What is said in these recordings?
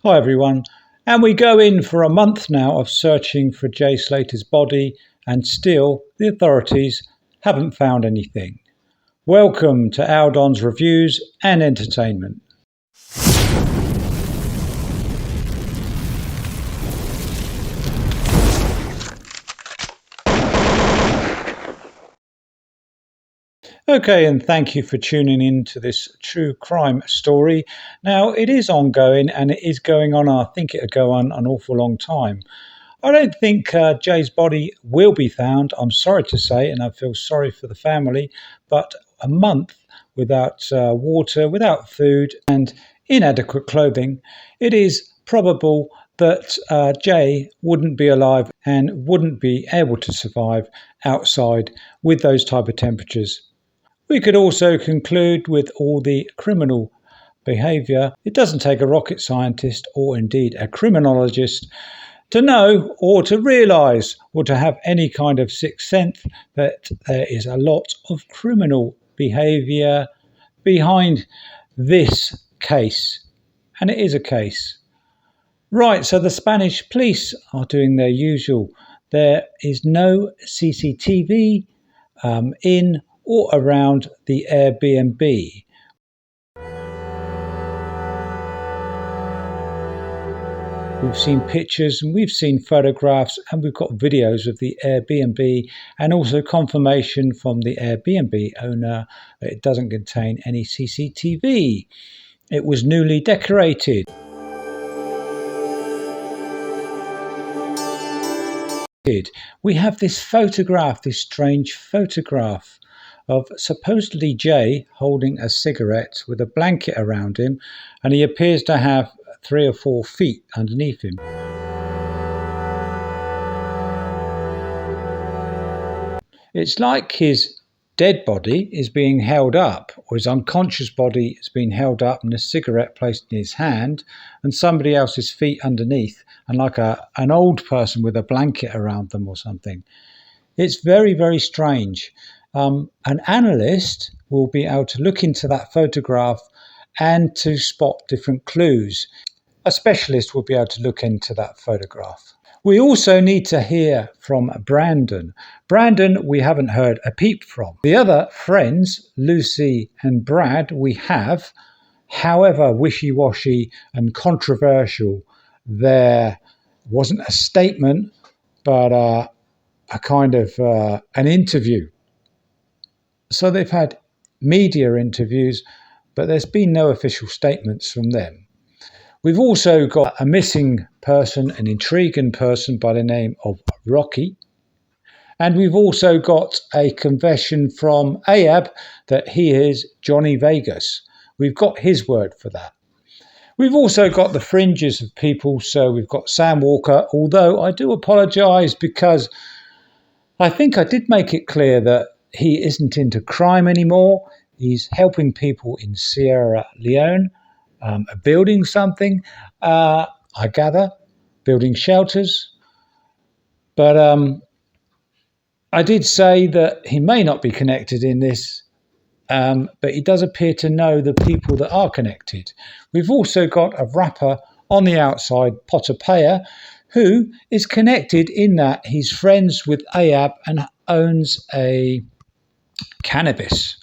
Hi everyone, and we go in for a month now of searching for Jay Slater's body, and still the authorities haven't found anything. Welcome to Aldon's Reviews and Entertainment. Okay, and thank you for tuning in to this true crime story. Now, it is ongoing and it is going on. I think it'll go on an awful long time. I don't think Jay's body will be found, I'm sorry to say, and I feel sorry for the family, but a month without water, without food, and inadequate clothing, it is probable that Jay wouldn't be alive and wouldn't be able to survive outside with those type of temperatures. We could also conclude with all the criminal behaviour, it doesn't take a rocket scientist or indeed a criminologist to know or to realise or to have any kind of sixth sense that there is a lot of criminal behaviour behind this case. And it is a case. Right, so the Spanish police are doing their usual. There is no CCTV in or around the Airbnb. We've seen pictures and we've seen photographs and we've got videos of the Airbnb and also confirmation from the Airbnb owner that it doesn't contain any CCTV. It was newly decorated. We have this photograph, this strange photograph of supposedly Jay holding a cigarette with a blanket around him, and he appears to have 3 or 4 feet underneath him. It's like his dead body is being held up, or his unconscious body is being held up and a cigarette placed in his hand and somebody else's feet underneath, and like an old person with a blanket around them or something. It's very, very strange. An analyst will be able to look into that photograph and to spot different clues. A specialist will be able to look into that photograph. We also need to hear from Brandon. Brandon, we haven't heard a peep from. The other friends, Lucy and Brad, we have. However wishy-washy and controversial, there wasn't a statement, but a kind of an interview. So they've had media interviews, but there's been no official statements from them. We've also got a missing person, an intriguing person by the name of Rocky. And we've also got a confession from Ahab that he is Johnny Vegas. We've got his word for that. We've also got the fringes of people. So we've got Sam Walker, although I do apologise because I think I did make it clear that he isn't into crime anymore. He's helping people in Sierra Leone, building something, I gather, building shelters. But I did say that he may not be connected in this, but he does appear to know the people that are connected. We've also got a rapper on the outside, Potapaya, who is connected in that he's friends with Ahab and owns a cannabis,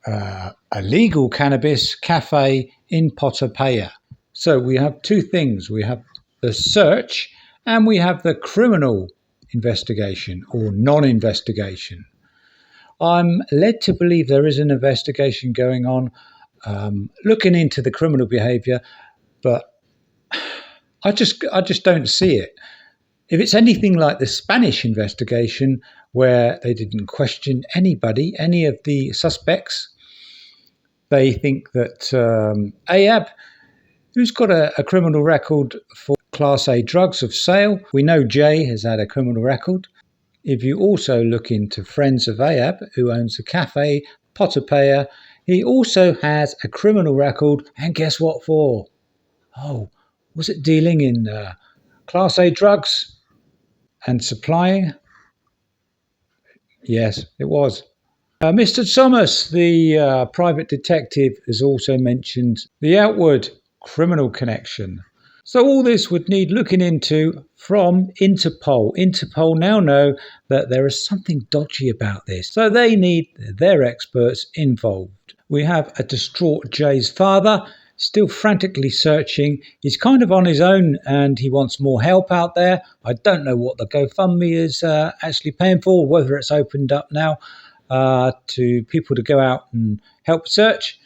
a legal cannabis cafe in Potapaya. So we have two things. We have the search and we have the criminal investigation or non-investigation. I'm led to believe there is an investigation going on, looking into the criminal behaviour, but I just don't see it. If it's anything like the Spanish investigation, where they didn't question anybody, any of the suspects, they think that Ahab, who's got a criminal record for Class A drugs of sale, we know Jay has had a criminal record. If you also look into friends of Ahab, who owns a cafe, Potapaya, he also has a criminal record, and guess what for? Oh, was it dealing in Class A drugs and supplying? Yes, it was. Mr. Thomas, the private detective, has also mentioned the outward criminal connection. So all this would need looking into from Interpol. Interpol now know that there is something dodgy about this, so they need their experts involved. We have a distraught Jay's father, still frantically searching. He's kind of on his own and he wants more help out there. I don't know what the GoFundMe is actually paying for, whether it's opened up now to people to go out and help search.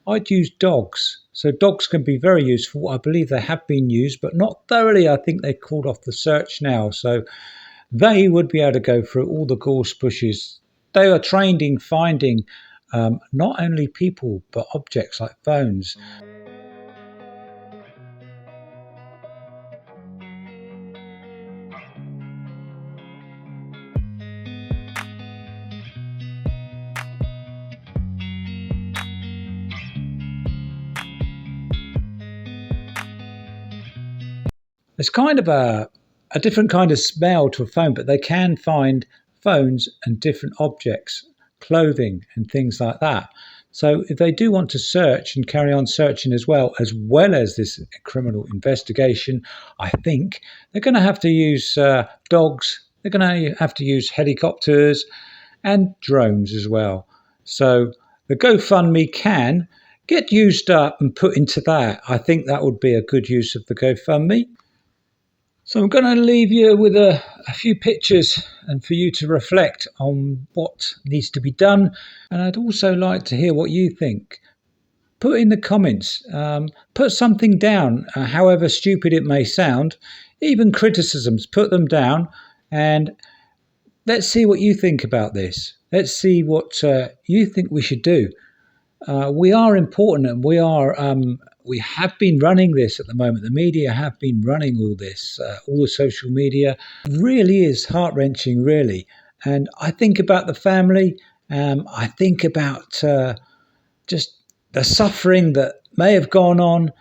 I'd use dogs. So dogs can be very useful. I believe they have been used, but not thoroughly. I think they're called off the search now. So they would be able to go through all the gorse bushes. They are trained in finding not only people, but objects like phones. It's kind of a different kind of smell to a phone, but they can find phones and different objects, clothing, and things like that. So if they do want to search and carry on searching as well as this criminal investigation, I think they're going to have to use dogs. They're going to have to use helicopters and drones as well. So the GoFundMe can get used up and put into that. I think that would be a good use of the GoFundMe. So I'm going to leave you with a few pictures and for you to reflect on what needs to be done. And I'd also like to hear what you think. Put in the comments, put something down, however stupid it may sound, even criticisms, put them down and let's see what you think about this. Let's see what you think we should do. We are important and we have been running this at the moment. The media have been running all this, all the social media. It really is heart-wrenching, really. And I think about the family. I think about just the suffering that may have gone on.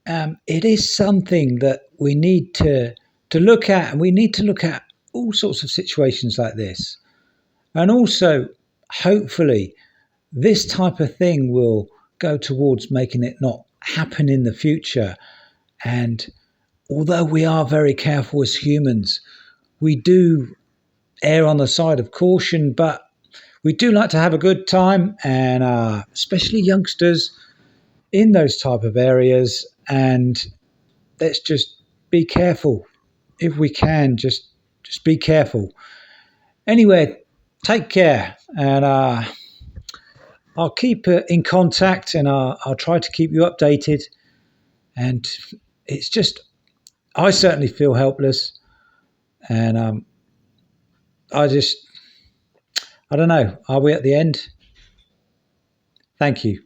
It is something that we need to look at, and we need to look at all sorts of situations like this. And also, hopefully, this type of thing will go towards making it not happen in the future. And although we are very careful as humans, we do err on the side of caution, but we do like to have a good time, and especially youngsters in those type of areas. And let's just be careful. If we can, just be careful. Anyway, take care, and I'll keep in contact, and I'll try to keep you updated. And it's just, I certainly feel helpless, and I don't know. Are we at the end? Thank you.